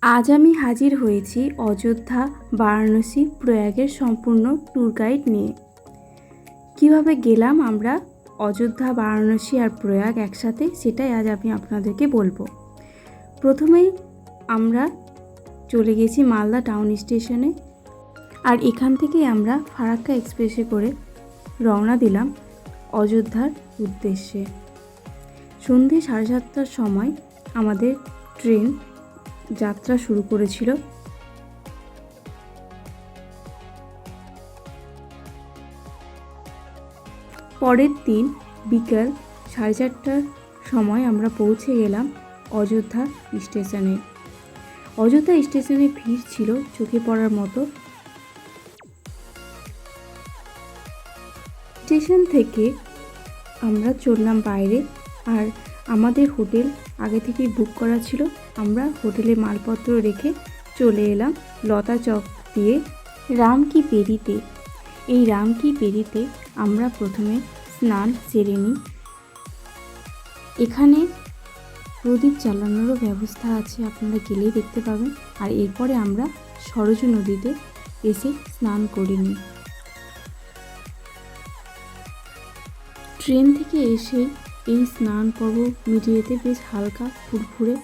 আজ আমি হাজির হয়েছি অযোধ্যা, বারাণসী, প্রয়াগের সম্পূর্ণ ট্যুর গাইড নিয়ে। কিভাবে গেলাম আমরা অযোধ্যা, বারাণসী আর প্রয়াগ একসাথে, সেটাই আজ আমি আপনাদেরকে বলবো। প্রথমেই আমরা চলে গেছি মালদা টাউন স্টেশনে, আর এখান থেকেই আমরা ফারাক্কা এক্সপ্রেসে করে রওনা দিলাম অযোধ্যার উদ্দেশ্যে। সন্ধে 7:30টার সময় আমাদের ট্রেন যাত্রা শুরু করেছিল। পরের দিন বিকাল 4:30টার সময় আমরা পৌঁছে গেলাম অযোধ্যা স্টেশনে। অযোধ্যা স্টেশনে ভিড় ছিল চোখে পড়ার মতো। স্টেশন থেকে আমরা চললাম বাইরে, আর আমাদের হোটেল আগে থেকেই বুক করা ছিল। আমরা হোটেলে মালপত্র রেখে চলে এলাম লতা চক দিয়ে রামকি পেরিতে। এই রামকি পেরিতে আমরা প্রথমে স্নান সেরে নিই। এখানে প্রদীপ জ্বালানোরও ব্যবস্থা আছে, আপনারা গেলেই দেখতে পাবেন। আর এরপরে আমরা সরজু নদীতে এসে স্নান করে নিই। ট্রেন থেকে এসে এই স্নান পর্ব মিডিয়েতে বেশ হালকা ফুরফুরে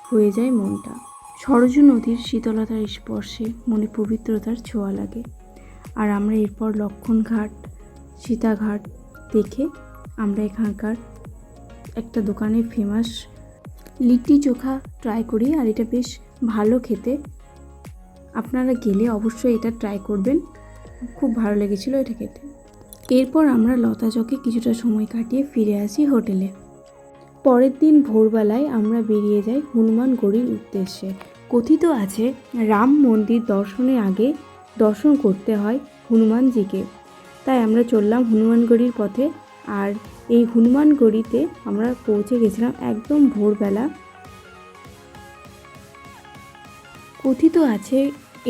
হয়ে যায় মনটা। সরজু নদীর শীতলতার স্পর্শে মনে পবিত্রতার ছোঁয়া লাগে। আর আমরা এরপর লক্ষণঘাট, সীতাঘাট দেখে আমরা এখানকার একটা দোকানে ফেমাস লিট্টি চোখা ট্রাই করি। আর এটা বেশ ভালো খেতে, আপনারা গেলে অবশ্যই এটা ট্রাই করবেন, খুব ভালো লেগেছিল এটা খেতে। এরপর আমরা লতা চকে কিছুটা সময় কাটিয়ে ফিরে আসি হোটেলে। পরের দিন ভোরবেলায় আমরা বেরিয়ে যাই হনুমানগড়ির উদ্দেশ্যে। কথিত আছে রাম মন্দির দর্শনের আগে দর্শন করতে হয় হনুমানজিকে, তাই আমরা চললাম হনুমানগড়ির পথে। আর এই হনুমানগড়িতে আমরা পৌঁছে গেছিলাম একদম ভোরবেলা। কথিত আছে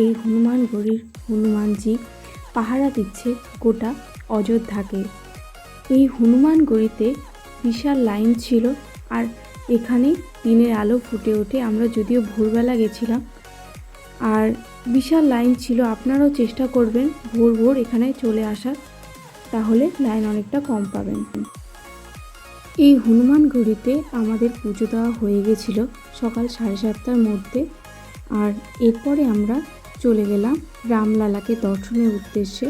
এই হনুমানগড়ির হনুমানজি পাহারা দিচ্ছে গোটা অযোধ্যাকে। এই হনুমানগড়িতে বিশাল লাইন ছিল, আর এখানে দিনের আলো ফুটে ওঠে। আমরা যদিও ভোরবেলা গেছিলাম, আর বিশাল লাইন ছিল। আপনারাও চেষ্টা করবেন ভোর ভোর এখানে চলে আসার, তাহলে লাইন অনেকটা কম পাবেন। এই হনুমানগড়িতে আমাদের পুজো দেওয়া হয়ে গেছিল সকাল 7:30টার মধ্যে। আর এরপরে আমরা চলে গেলাম রামলালাকে দর্শনের উদ্দেশ্যে।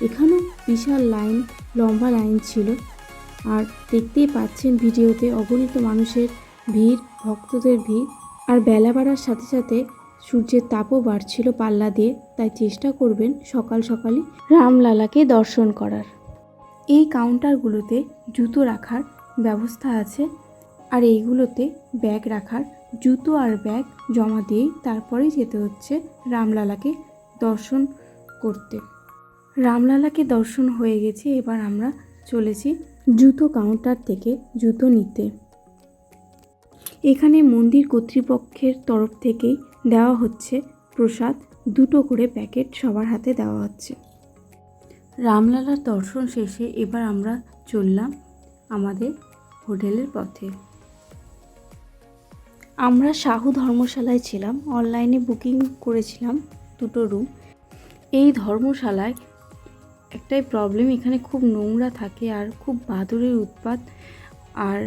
এখানেও বিশাল লাইন, লম্বা লাইন ছিল। আর দেখতেই পাচ্ছেন ভিডিওতে অগণিত মানুষের ভিড়, ভক্তদের ভিড়। আর বেলা বাড়ার সাথে সাথে সূর্যের তাপও বাড়ছিল পাল্লা দিয়ে, তাই চেষ্টা করবেন সকাল সকালই রামলালাকে দর্শন করার। এই কাউন্টারগুলোতে জুতো রাখার ব্যবস্থা আছে, আর এইগুলোতে ব্যাগ রাখার, জুতো আর ব্যাগ জমা দিয়েই তারপরেই যেতে হচ্ছে রামলালাকে দর্শন করতে। রামলালাকে দর্শন হয়ে গেছে, এবার আমরা চলেছি জুতো কাউন্টার থেকে জুতো নিতে। এখানে মন্দির কর্তৃপক্ষের তরফ থেকেই দেওয়া হচ্ছে প্রসাদ, 2টো করে প্যাকেট সবার হাতে দেওয়া হচ্ছে। রামলালার দর্শন শেষে এবার আমরা চললাম আমাদের হোটেলের পথে। আমরা সাহু ধর্মশালায় ছিলাম, অনলাইনে বুকিং করেছিলাম 2টো রুম। এই ধর্মশালায় একটাই প্রবলেম, এখানে খুব নোংরা থাকে আর খুব বাদুড়ের উৎপাত। আর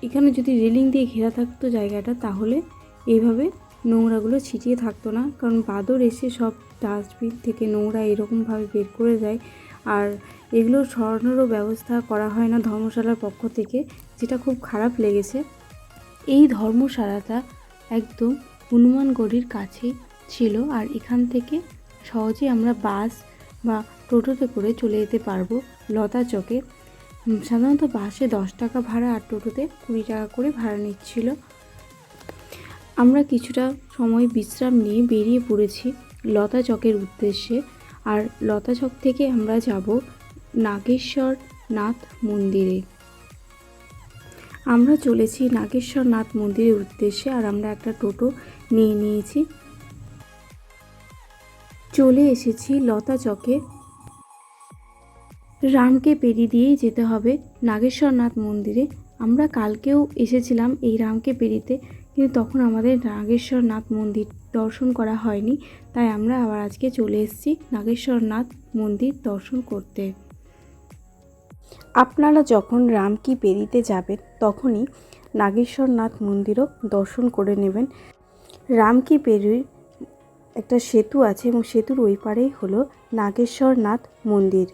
এখানে যদি রেলিং দিয়ে ঘেরা থাকতো জায়গাটা, তাহলে এইভাবে নোংরাগুলো ছিটিয়ে থাকতো না, কারণ বাদর এসে সব ডাস্টবিন থেকে নোংরা এরকমভাবে বের করে দেয়। আর এগুলো সরানোরও ব্যবস্থা করা হয় না ধর্মশালার পক্ষ থেকে, যেটা খুব খারাপ লেগেছে। এই ধর্মশালাটা একদম হনুমানগড়ির কাছেই ছিল, আর এখান থেকে সহজেই আমরা বাস বা টোটোতে করে চলে যেতে পারবো লতা চকে। সাধারণত বাসে 10 টাকা ভাড়া, আর টোটোতে 20 টাকা করে ভাড়া নিচ্ছিল। আমরা কিছুটা সময় বিশ্রাম নিয়ে বেরিয়ে পড়েছি লতা চকের উদ্দেশ্যে। আর লতা চক থেকে আমরা যাব নাগেশ্বরনাথ মন্দিরে। আমরা চলেছি নাগেশ্বরনাথ মন্দিরের উদ্দেশ্যে, আর আমরা একটা টোটো নিয়ে নিয়েছি। চলে এসেছি লতা চকে। রামকে পেরি দিয়েই যেতে হবে নাগেশ্বরনাথ মন্দিরে। আমরা কালকেও এসেছিলাম এই রামকে পেরিতে, কিন্তু তখন আমাদের নাগেশ্বরনাথ মন্দির দর্শন করা হয়নি, তাই আমরা আবার আজকে চলে এসেছি নাগেশ্বরনাথ মন্দির দর্শন করতে। আপনারা যখন রামকি পেরিতে যাবেন তখনই নাগেশ্বরনাথ মন্দিরও দর্শন করে নেবেন। রামকি পেরির একটা সেতু আছে এবং সেতুর ওই পারেই হলো নাগেশ্বরনাথ মন্দির।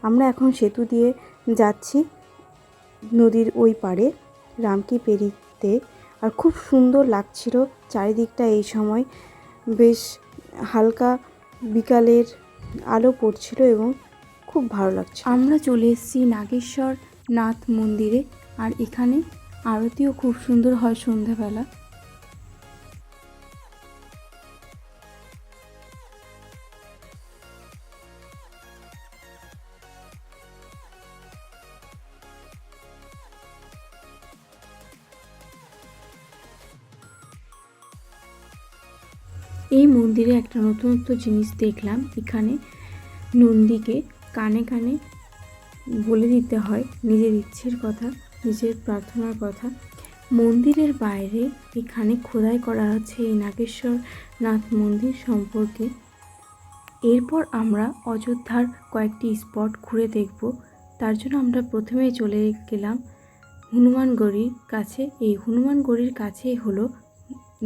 আমরা এখন সেতু দিয়ে যাচ্ছি নদীর ওই পারে রামকি পেরিতে। আর খুব সুন্দর লাগছিল চারিদিকটা, এই সময় বেশ হালকা বিকালের আলো পড়ছিল এবং খুব ভালো লাগছে। আমরা চলে এসেছি নাগেশ্বরনাথ মন্দিরে, আর এখানে আরতিও খুব সুন্দর হয় সন্ধ্যাবেলা। এই মন্দিরে একটা নতুনত্ব জিনিস দেখলাম, এখানে নন্দীকে কানে কানে বলে দিতে হয় নিজের ইচ্ছের কথা, নিজের প্রার্থনার কথা। মন্দিরের বাইরে এখানে খোদাই করা হচ্ছে এই নাগেশ্বরনাথ মন্দির সম্পর্কে। এরপর আমরা অযোধ্যার কয়েকটি স্পট ঘুরে দেখব। তার জন্য আমরা প্রথমেই চলে গেলাম হনুমানগড়ির কাছে। এই হনুমানগড়ির কাছেই হলো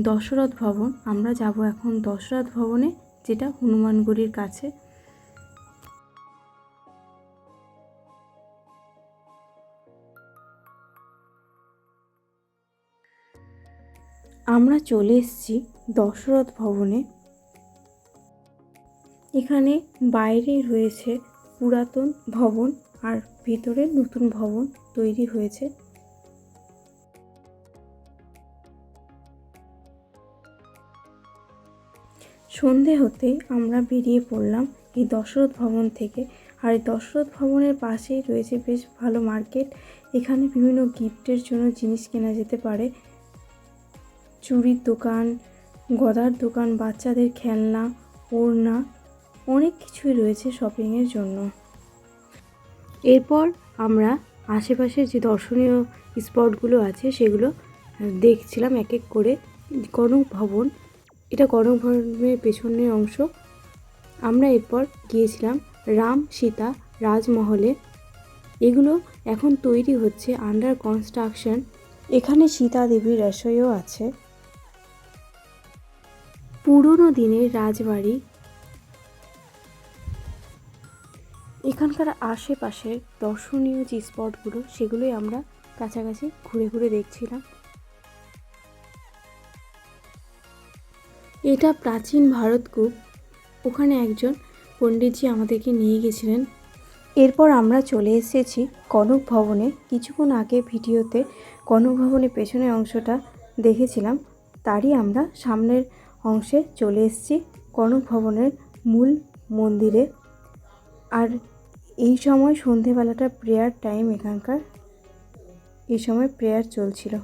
দশরথ ভবন। আমরা যাব এখন দশরথ ভবনে, যেটা হনুমানগড়ির কাছে। আমরা চলে এসেছি দশরথ ভবনে। এখানে বাইরে রয়েছে পুরাতন ভবন আর ভিতরে নতুন ভবন তৈরি হয়েছে। সন্ধে হতে আমরা বেরিয়ে পড়লাম এই দশরথ ভবন থেকে। আর এই দশরথ ভবনের পাশেই রয়েছে বেশ ভালো মার্কেট। এখানে বিভিন্ন গিফটের জন্য জিনিস কেনা যেতে পারে। চুড়ির দোকান, গদার দোকান, বাচ্চাদের খেলনা, ওড়না, অনেক কিছুই রয়েছে শপিংয়ের জন্য। এরপর আমরা আশেপাশের যে দর্শনীয় স্পটগুলো আছে সেগুলো দেখছিলাম এক এক করে। কনক ভবন, এটা কনক ভবনের পেছনের অংশ। আমরা এরপর গিয়েছিলাম রাম সীতা রাজমহলে। এগুলো এখন তৈরি হচ্ছে, আন্ডার কনস্ট্রাকশন। এখানে সীতা দেবীর রসইও আছে। পুরনো দিনের রাজবাড়ি। এখানকার আশেপাশের দর্শনীয় যে স্পটগুলো সেগুলোই আমরা কাছাকাছি ঘুরে ঘুরে দেখছিলাম। এটা প্রাচীন ভারতকূপ। ওখানে একজন পণ্ডিতজি আমাদেরকে নিয়ে গেছিলেন। এরপর আমরা চলে এসেছি কনক ভবনে। কিছুক্ষণ আগে ভিডিওতে কনক ভবনের পেছনের অংশটা দেখেছিলাম, তারই আমরা সামনের অংশে চলে এসেছি কনক ভবনের মূল মন্দিরে। আর এই সময় সন্ধেবেলাটা প্রেয়ার টাইম, এখানকার এই সময় প্রেয়ার চলছিল।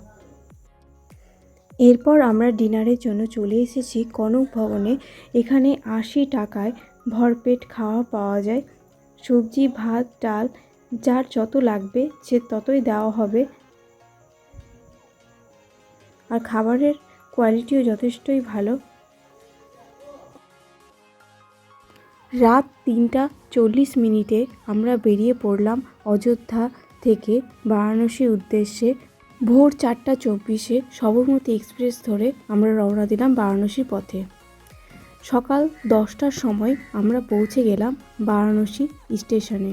এরপর আমরা ডিনারের জন্য চলে এসেছি কনক ভবনে। এখানে 80 টাকায় ভরপেট খাওয়া পাওয়া যায়। সবজি, ভাত, ডাল, যার যত লাগবে সে ততই দেওয়া হবে। আর খাবারের কোয়ালিটিও যথেষ্টই ভালো। রাত 3:40 আমরা বেরিয়ে পড়লাম অযোধ্যা থেকে বারাণসীর উদ্দেশ্যে। ভোর 4:24 সবরমতী এক্সপ্রেস ধরে আমরা রওনা দিলাম বারাণসীর পথে। সকাল 10টার সময় আমরা পৌঁছে গেলাম বারাণসী স্টেশনে।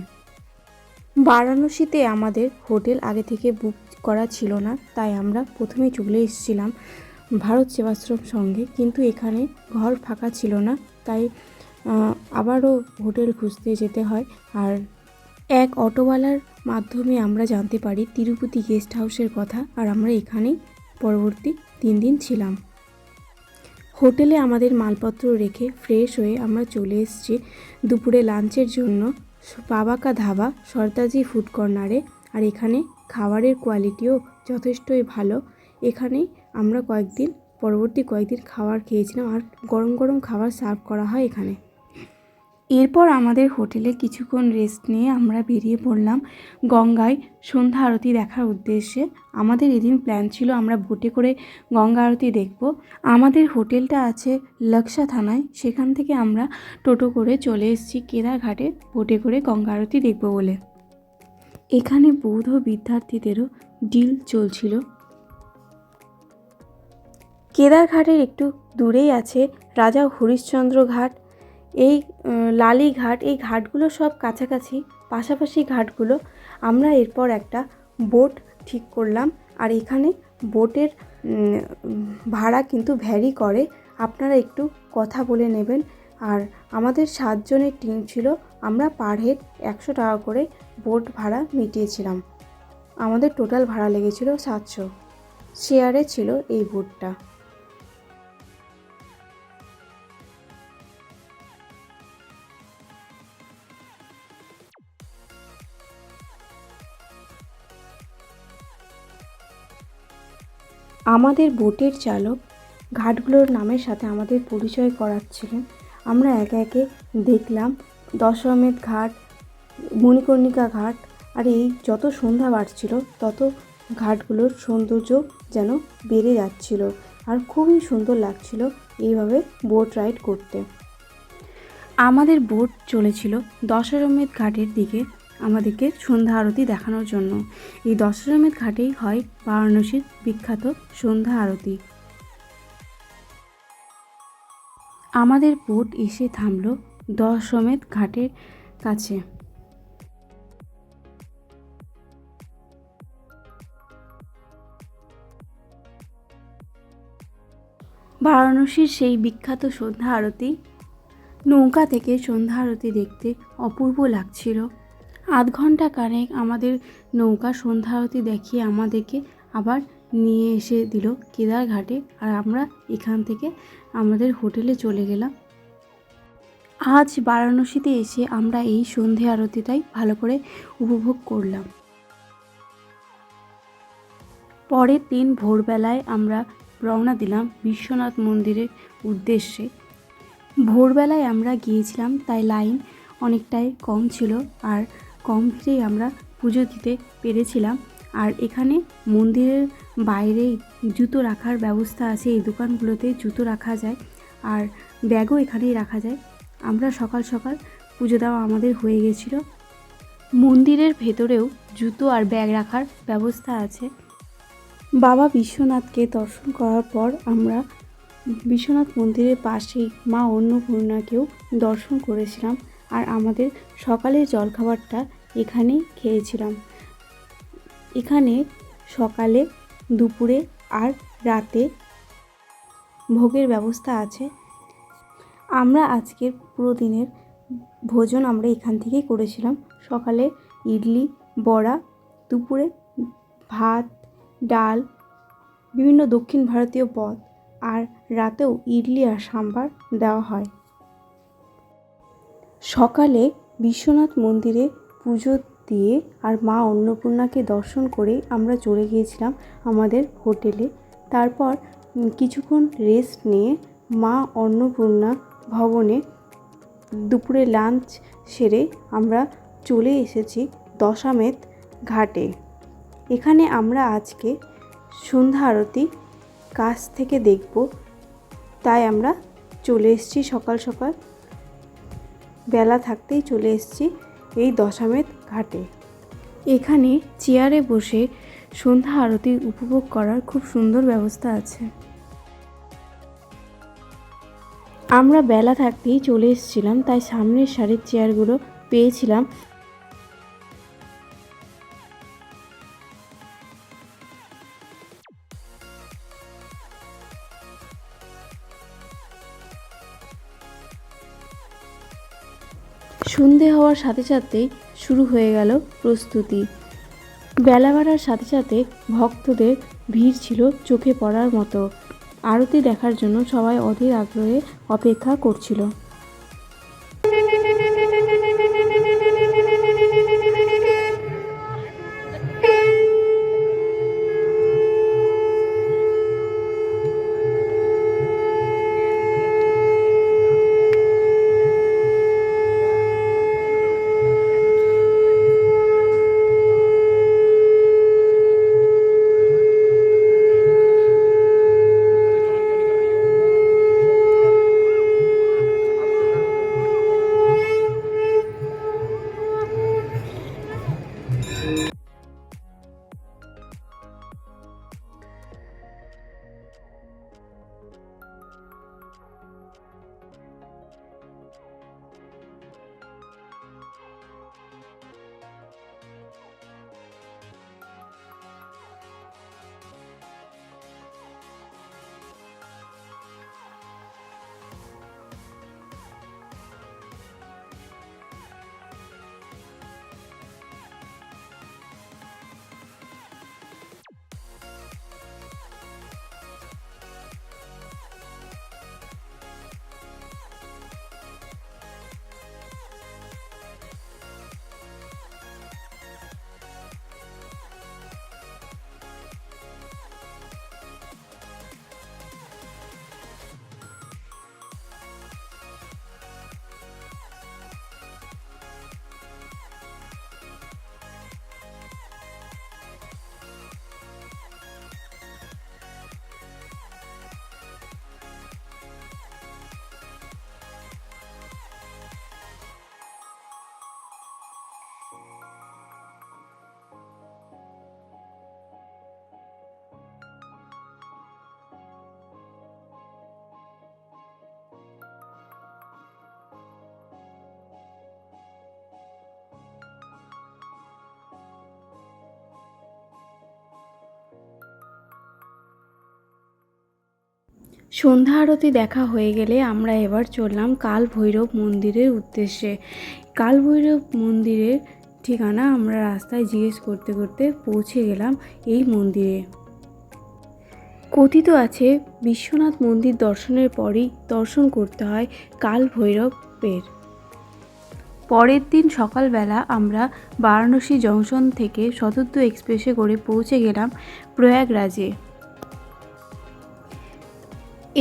বারাণসীতে আমাদের হোটেল আগে থেকে বুক করা ছিল না, তাই আমরা প্রথমেই চলে এসেছিলাম ভারত সেবাশ্রম সঙ্গে, কিন্তু এখানে ঘর ফাঁকা ছিল না, তাই আবারও হোটেল খুঁজতে যেতে হয়। আর এক অটোওয়ালার মাধ্যমে আমরা জানতে পারি তিরুপতি গেস্ট হাউসের কথা। আর আমরা এখানেই পরবর্তী 3 দিন ছিলাম। হোটেলে আমাদের মালপত্র রেখে ফ্রেশ হয়ে আমরা চলে এসেছি দুপুরে লাঞ্চের জন্য পাবাকা ধাবা সর্দাজি ফুড কর্নারে। আর এখানে খাবারের কোয়ালিটিও যথেষ্টই ভালো। এখানেই আমরা পরবর্তী কয়েকদিন খাবার খেয়েছিলাম। আর গরম গরম খাবার সার্ভ করা হয় এখানে। এরপর আমাদের হোটেলে কিছুক্ষণ রেস্ট নিয়ে আমরা বেরিয়ে পড়লাম গঙ্গায় সন্ধ্যা আরতি দেখার উদ্দেশ্যে। আমাদের এদিন প্ল্যান ছিল আমরা বোটে করে গঙ্গা আরতি দেখব। আমাদের হোটেলটা আছে লাকসা থানায়, সেখান থেকে আমরা টোটো করে চলে এসেছি কেদারঘাটে বোটে করে গঙ্গা আরতি দেখব বলে। এখানে বৌদ্ধ বিদ্যার্থীদেরও ডিল চলছিল। কেদারঘাটের একটু দূরেই আছে রাজা হরিশ্চন্দ্র ঘাট, এই লালি ঘাট, এই ঘাটগুলো সব কাছাকাছি পাশাপাশি ঘাটগুলো। আমরা এরপর একটা বোট ঠিক করলাম, আর এখানে বোটের ভাড়া কিন্তু ভ্যারি করে, আপনারা একটু কথা বলে নেবেন। আর আমাদের 7 জনের টিম ছিল, আমরা পার হেড 100 টাকা করে বোট ভাড়া মিটিয়েছিলাম। আমাদের টোটাল ভাড়া লেগেছিল 700। শেয়ারে ছিল এই বোটটা। আমাদের বোটের চালক ঘাটগুলোর নামের সাথে আমাদের পরিচয় করাচ্ছিলেন। আমরা একে একে দেখলাম দশমেধ ঘাট, মণিকর্ণিকা ঘাট, আর এই যত সন্ধ্যা বাড়ছিল তত ঘাটগুলোর সৌন্দর্য যেন বেড়ে যাচ্ছিল, আর খুবই সুন্দর লাগছিল এইভাবে বোট রাইড করতে। আমাদের বোট চলেছিল দশাশ্বমেধ ঘাটের দিকে আমাদেরকে সন্ধ্যা আরতি দেখানোর জন্য। এই দশাশ্বমেধ ঘাটেই হয় বারাণসীর বিখ্যাত সন্ধ্যা আরতি। আমাদের বোট এসে থামল দশাশ্বমেধ ঘাটের কাছে। বারাণসীর সেই বিখ্যাত সন্ধ্যা আরতি, নৌকা থেকে সন্ধ্যা আরতি দেখতে অপূর্ব লাগছিল। 8 ঘন্টা কানেক আমাদের নৌকা সন্ধ্যা আরতি দেখিয়ে আমাদেরকে আবার নিয়ে এসে দিল কেদারঘাটে, আর আমরা এখান থেকে আমাদের হোটেলে চলে গেলাম। আজ বারাণসীতে এসে আমরা এই সন্ধে আরতিটাই ভালো করে উপভোগ করলাম। পরের দিন ভোরবেলায় আমরা রওনা দিলাম বিশ্বনাথ মন্দিরের উদ্দেশ্যে। ভোরবেলায় আমরা গিয়েছিলাম, তাই লাইন অনেকটাই কম ছিল, আর কম ভিড়েই আমরা পুজো দিতে পেরেছিলাম। আর এখানে মন্দিরের বাইরেই জুতো রাখার ব্যবস্থা আছে, এই দোকানগুলোতে জুতো রাখা যায়, আর ব্যাগও এখানেই রাখা যায়। আমরা সকাল সকাল পুজো দেওয়া আমাদের হয়ে গেছিলো। মন্দিরের ভেতরেও জুতো আর ব্যাগ রাখার ব্যবস্থা আছে। বাবা বিশ্বনাথকে দর্শন করার পর আমরা বিশ্বনাথ মন্দিরের পাশেই মা অন্নপূর্ণাকেও দর্শন করেছিলাম, আর আমাদের সকালের জলখাবারটা এখানেই খেয়েছিলাম। এখানে সকালে, দুপুরে আর রাতে ভোগের ব্যবস্থা আছে। আমরা আজকের পুরো দিনের ভোজন আমরা এখান থেকেই করেছিলাম। সকালে ইডলি, বড়া, দুপুরে ভাত, ডাল, বিভিন্ন দক্ষিণ ভারতীয় পদ, আর রাতেও ইডলি আর সাম্বার দেওয়া হয়। সকালে বিশ্বনাথ মন্দিরে পুজো দিয়ে আর মা অন্নপূর্ণাকে দর্শন করে আমরা চলে গিয়েছিলাম আমাদের হোটেলে। তারপর কিছুক্ষণ রেস্ট নিয়ে মা অন্নপূর্ণা ভবনে দুপুরে লাঞ্চ সেরে আমরা চলে এসেছি দশাশ্বমেধ ঘাটে। এখানে আমরা আজকে সন্ধ্যা আরতি কাছ থেকে দেখব, তাই আমরা চলে এসেছি সকাল সকাল, বেলা থাকতেই চলে এসেছি এই দশাশ্বমেধ ঘাটে। এখানে চেয়ারে বসে সন্ধ্যা আরতি উপভোগ করার খুব সুন্দর ব্যবস্থা আছে। আমরা বেলা থাকতেই চলে এসেছিলাম, তাই সামনের সারির চেয়ারগুলো পেয়েছিলাম। সন্ধে হওয়ার সাথে সাথেই শুরু হয়ে গেল প্রস্তুতি। বেলা বাড়ার সাথে সাথে ভক্তদের ভিড় ছিল চোখে পড়ার মতো। আরতি দেখার জন্য সবাই অধীর আগ্রহে অপেক্ষা করছিল। সন্ধ্যা আরতি দেখা হয়ে গেলে আমরা এবার চললাম কাল ভৈরব মন্দিরের উদ্দেশ্যে। কাল ভৈরব মন্দিরের ঠিকানা আমরা রাস্তায় জিজ্ঞেস করতে করতে পৌঁছে গেলাম এই মন্দিরে। কথিত আছে বিশ্বনাথ মন্দির দর্শনের পরই দর্শন করতে হয় কাল ভৈরবের। পরের দিন সকালবেলা আমরা বারাণসী জংশন থেকে শতাব্দী এক্সপ্রেসে করে পৌঁছে গেলাম প্রয়াগরাজে।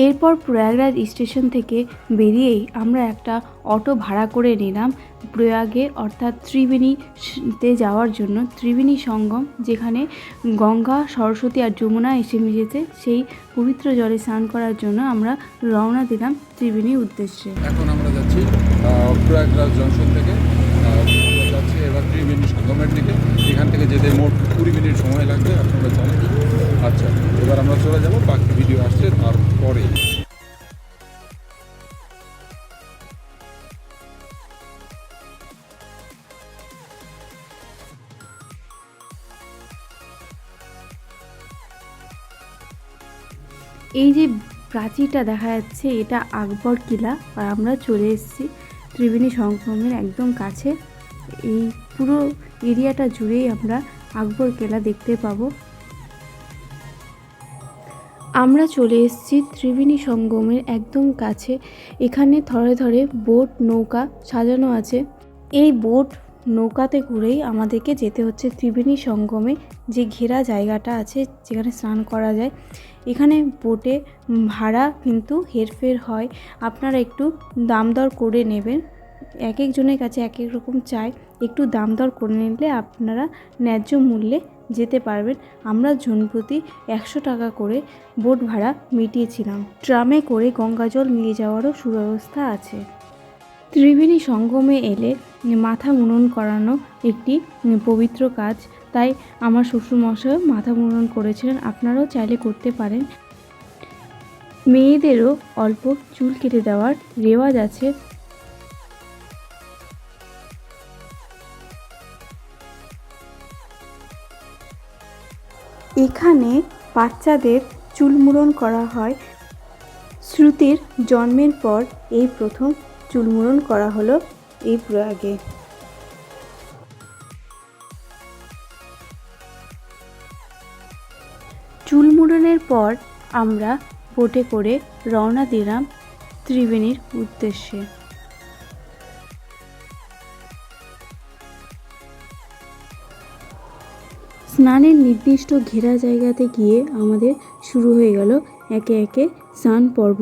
এরপর প্রয়াগরাজ স্টেশন থেকে বেরিয়েই আমরা একটা অটো ভাড়া করে নিলাম প্রয়াগে, অর্থাৎ ত্রিবেণীতে যাওয়ার জন্য। ত্রিবেণী সঙ্গম, যেখানে গঙ্গা, সরস্বতী আর যমুনা এসে মিশেছে, সেই পবিত্র জলে স্নান করার জন্য আমরা রওনা দিলাম ত্রিবেণীর উদ্দেশ্যে। এখন আমরা যাচ্ছি প্রয়াগরাজ জংশন থেকে, আমরা যাচ্ছি এবার ত্রিবেণী সঙ্গমের দিকে। এখান থেকে যেতে মোট 20 মিনিট সময় লাগবে, আপনারা জানেন। আচ্ছা, এবার আমরা চলে যাব, বাকি ভিডিও আসছে তারপরে। এই যে প্রাচীরটা দেখা যাচ্ছে, এটা আকবর কিলা, আর আমরা চলে এসেছি ত্রিবেণী সঙ্গমের একদম কাছে। এই পুরো এরিয়াটা জুড়েই আমরা আকবর কিলা দেখতে পাবো। আমরা চলে এসেছি ত্রিবেণী সঙ্গমের একদম কাছে। এখানে ধরে ধরে বোট, নৌকা সাজানো আছে। এই বোট, নৌকাতে করেই আমাদেরকে যেতে হচ্ছে ত্রিবেণী সঙ্গমে, যে ঘেরা জায়গাটা আছে যেখানে স্নান করা যায়। এখানে বোটে ভাড়া কিন্তু হেরফের হয়, আপনারা একটু দাম দর করে নেবেন। এক একজনের কাছে এক এক রকম চাই, একটু দাম দর করে নিলে আপনারা ন্যায্য মূল্যে যেতে পারবেন। আমরা জনপ্রতি 100 টাকা করে বোট ভাড়া মিটিয়েছিলাম। ট্রামে করে গঙ্গাজল নিয়ে যাওয়ারও সুব্যবস্থা আছে। ত্রিবেণী সঙ্গমে এলে মাথা মুন্ডন করানো একটি পবিত্র কাজ, তাই আমার শ্বশুরমশাইও মাথা মুন্ডন করেছিলেন। আপনারাও চাইলে করতে পারেন। মেয়েদেরও অল্প চুল কেটে দেওয়ার রেওয়াজ আছে। এখানে বাচ্চাদের চুল মুন্ডন করা হয়। শ্রুতির জন্মের পর এই প্রথম চুল মুন্ডন করা হলো এই প্রয়াগে। চুল মুন্ডনের পর আমরা বোটে করে রওনা দিলাম ত্রিবেণীর উদ্দেশ্যে। স্নানের নির্দিষ্ট ঘেরা জায়গাতে গিয়ে আমাদের শুরু হয়ে গেল একে একে স্নান পর্ব।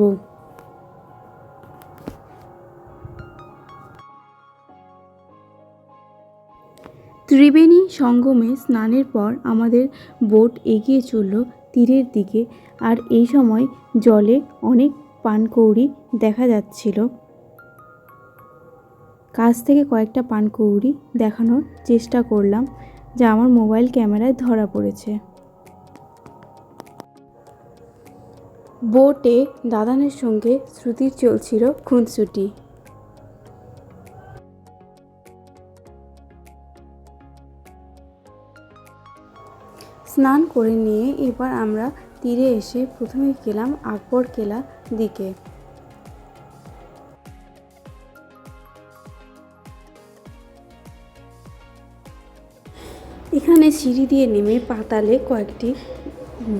ত্রিবেণী সঙ্গমে স্নানের পর আমাদের বোট এগিয়ে চলল তীরের দিকে। আর এই সময় জলে অনেক পানকৌড়ি দেখা যাচ্ছিল। কাছ থেকে কয়েকটা পানকৌড়ি দেখানোর চেষ্টা করলাম, যা আমার মোবাইল ক্যামেরায় ধরা পড়েছে। বোটে দাদানের সঙ্গে শ্রুতির চলছিল খুনসুটি। স্নান করে নিয়ে এবার আমরা তীরে এসে প্রথমে গেলাম আকবর কেলা দিকে। এখানে সিঁড়ি দিয়ে নেমে পাতালে কয়েকটি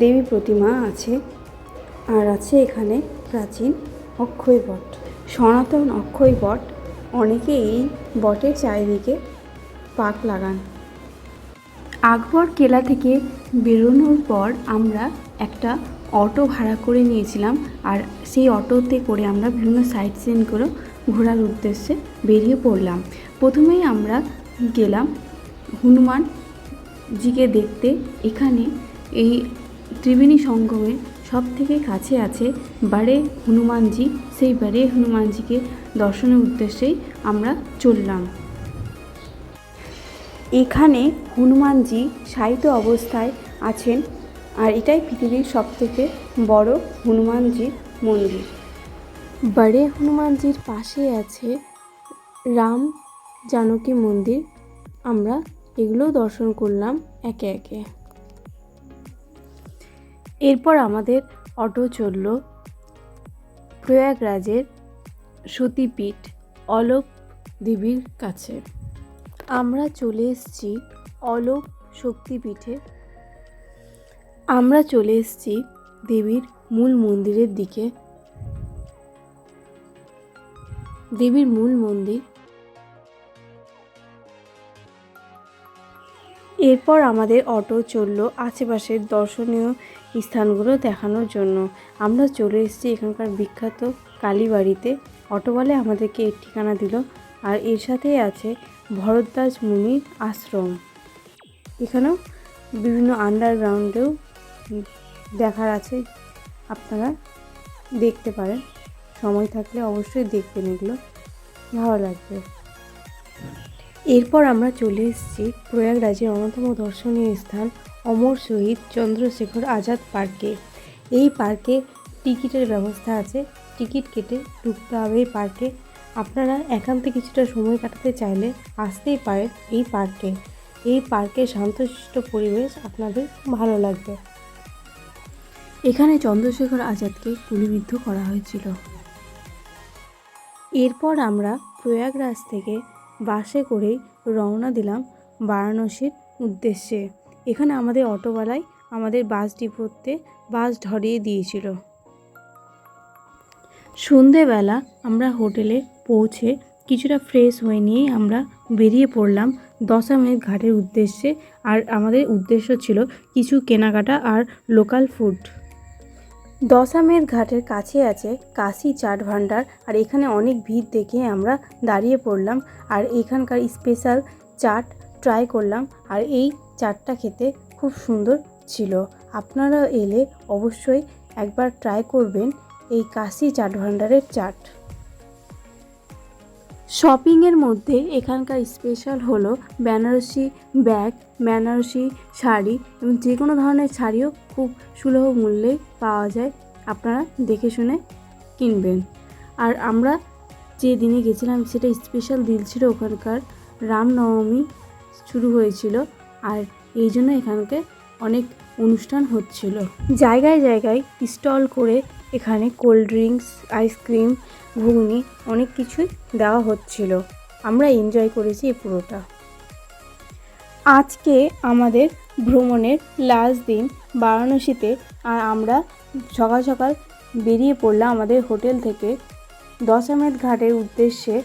দেবী প্রতিমা আছে, আর আছে এখানে প্রাচীন অক্ষয় বট, সনাতন অক্ষয় বট। অনেকে এই বটের চারিদিকে পাক লাগান। আকবর কেলা থেকে বেরোনোর পর আমরা একটা অটো ভাড়া করে নিয়েছিলাম, আর সেই অটোতে করে আমরা বিভিন্ন সাইট সিনগুলো ঘোরার উদ্দেশ্যে বেরিয়ে পড়লাম। প্রথমেই আমরা গেলাম হনুমানজিকে দেখতে। এখানে এই ত্রিবেণী সঙ্গমের সব থেকে কাছে আছে বারে হনুমানজি। সেই বারে হনুমানজিকে দর্শনের উদ্দেশ্যেই আমরা চললাম। এখানে হনুমানজি শায়িত অবস্থায় আছেন, আর এটাই পৃথিবীর সবথেকে বড় হনুমানজির মন্দির। বারে হনুমানজির পাশে আছে রাম জানকী মন্দির। আমরা এগুলো দর্শন করলাম একে একে। এরপর আমাদের অটো চলল প্রয়াগরাজের সতীপীঠ অলোক দেবীর কাছে। আমরা চলে এসেছি অলোক শক্তিপীঠে। আমরা চলে এসেছি দেবীর মূল মন্দিরের দিকে। দেবীর মূল মন্দির। এরপর আমাদের অটো চললো আশেপাশের দর্শনীয় স্থানগুলো দেখানোর জন্য। আমরা চলে এসেছি এখানকার বিখ্যাত কালীবাড়িতে। অটোওয়ালা আমাদেরকে এর ঠিকানা দিল। আর এর সাথেই আছে ভরদ্বাজ মুনির আশ্রম। এখানেও বিভিন্ন আন্ডারগ্রাউন্ডেও দেখার আছে, আপনারা দেখতে পারেন। সময় থাকলে অবশ্যই দেখবেন, এগুলো ভালো লাগবে। এরপর আমরা চলে এসেছি প্রয়াগরাজের অন্যতম দর্শনীয় স্থান অমর শহীদ চন্দ্রশেখর আজাদ পার্কে। এই পার্কে টিকিটের ব্যবস্থা আছে, টিকিট কেটে ঢুকতে হবে এই পার্কে। আপনারা একান্তে কিছুটা সময় কাটাতে চাইলে আসতেই পারেন এই পার্কে। এই পার্কের শান্তশিষ্ট পরিবেশ আপনাদের ভালো লাগবে। এখানে চন্দ্রশেখর আজাদকে গুলিবিদ্ধ করা হয়েছিল। এরপর আমরা প্রয়াগরাজ থেকে বাসে করেই রওনা দিলাম বারাণসীর উদ্দেশ্যে। এখানে আমাদের অটোওয়ালাই আমাদের বাস ডিপোতে বাস ধরিয়ে দিয়েছিল। সন্ধেবেলা আমরা হোটেলে পৌঁছে কিছুটা ফ্রেশ হয়ে নিয়েই আমরা বেরিয়ে পড়লাম দশামেধ ঘাটের উদ্দেশ্যে। আর আমাদের উদ্দেশ্য ছিল কিছু কেনাকাটা আর লোকাল ফুড। দশামেধ ঘাটের কাছে আছে কাশী চাট ভান্ডার। আর এখানে অনেক ভিড় দেখে আমরা দাঁড়িয়ে পড়লাম আর এখানকার স্পেশাল চাট ট্রাই করলাম। আর এই চাটটা খেতে খুব সুন্দর ছিল। আপনারা এলে অবশ্যই একবার ট্রাই করবেন এই কাশী চাট ভান্ডারের চাট। শপিংয়ের মধ্যে এখানকার স্পেশাল হলো বেনারসি ব্যাগ, বেনারসি শাড়ি এবং যে কোনো ধরনের শাড়িও খুব সুলভ মূল্যে পাওয়া যায়। আপনারা দেখে শুনে কিনবেন। আর আমরা যে দিনে গেছিলাম সেটা স্পেশাল দিন ছিল, ওখানকার রামনবমী শুরু হয়েছিল। আর এই জন্য এখানকে অনেক অনুষ্ঠান হচ্ছিল। জায়গায় জায়গায় স্টল করে এখানে কোল্ড ড্রিঙ্কস, আইসক্রিম, ঘুগনি অনেক কিছুই দেওয়া হচ্ছিল। আমরা এনজয় করেছি এই পুরোটা। আজকে আমাদের ভ্রমণের লাস্ট দিন বারাণসীতে। আর আমরা সকাল সকাল বেরিয়ে পড়লাম আমাদের হোটেল থেকে দশামেধ ঘাটের উদ্দেশ্যে।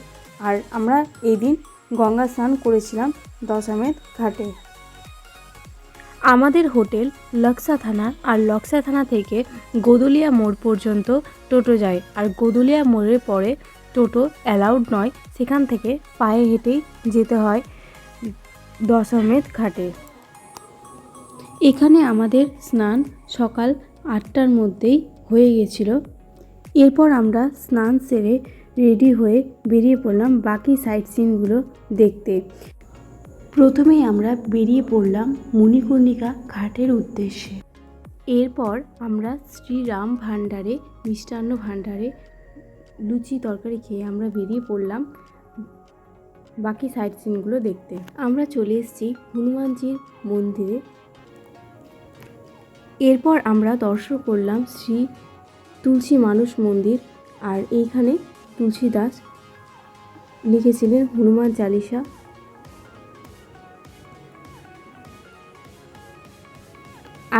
আর আমরা এই দিন গঙ্গা স্নান করেছিলাম দশামেধ ঘাটে। আমাদের হোটেল লক্সা থানা। আর লক্সা থানা থেকে গোদুলিয়া মোড় পর্যন্ত টোটো যায়। আর গোদুলিয়া মোড়ের পরে টোটো অ্যালাউড নয়, সেখান থেকে পায়ে হেঁটেই যেতে হয় দশামেধ ঘাটে। এখানে আমাদের স্নান সকাল 8টার মধ্যেই হয়ে গেছিল। এরপর আমরা স্নান সেরে রেডি হয়ে বেরিয়ে পড়লাম বাকি সাইট সিনগুলো দেখতে। প্রথমেই আমরা বেরিয়ে পড়লাম মণিকর্ণিকা ঘাটের উদ্দেশ্যে। এরপর আমরা শ্রীরাম ভাণ্ডারে, মিষ্টান্ন ভাণ্ডারে লুচি তরকারি খেয়ে আমরা বেরিয়ে পড়লাম বাকি সাইট সিনগুলো দেখতে। আমরা চলে এসেছি হনুমানজির মন্দিরে। এরপর আমরা দর্শন করলাম শ্রী তুলসী মানস মন্দির। আর এইখানে তুলসীদাস লিখেছিলেন হনুমান চালিসা।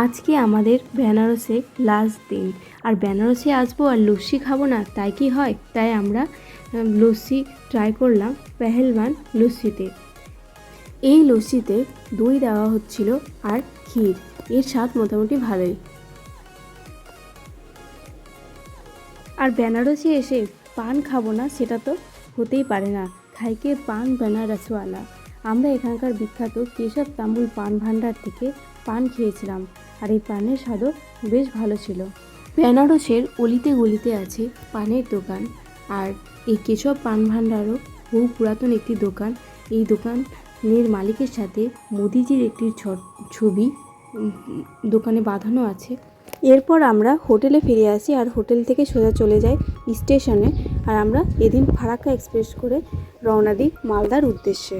আজকে আমাদের বেনারসে লাস্ট দিন। আর বেনারসে আসবো আর লস্যি খাবো না তাই কি হয়? তাই আমরা লস্যি ট্রাই করলাম পেহেলওয়ান লস্যিতে। এই লস্যিতে দই দেওয়া হচ্ছিল আর ক্ষীর। এর স্বাদ মোটামুটি ভালোই। আর বেনারসে এসে পান খাবো না সেটা তো হতেই পারে না। খাইকে পান বেনারসওয়ালা। আমরা এখানকার বিখ্যাত কেশব তাম্বুল পান ভাণ্ডার থেকে পান খেয়েছিলাম। আর এই পানের স্বাদও বেশ ভালো ছিল। বেনারসের অলিতে গলিতে আছে পানের দোকান। আর এই কেশব পান ভাণ্ডারও বহু পুরাতন একটি দোকান। এই দোকানের মালিকের সাথে মোদিজির একটি ছবি দোকানে বাঁধানো আছে। এরপর আমরা হোটেলে ফিরে আসি আর হোটেল থেকে সোজা চলে যাই স্টেশনে। আর আমরা এদিন ফারাক্কা এক্সপ্রেস করে রওনা দিই মালদার উদ্দেশ্যে।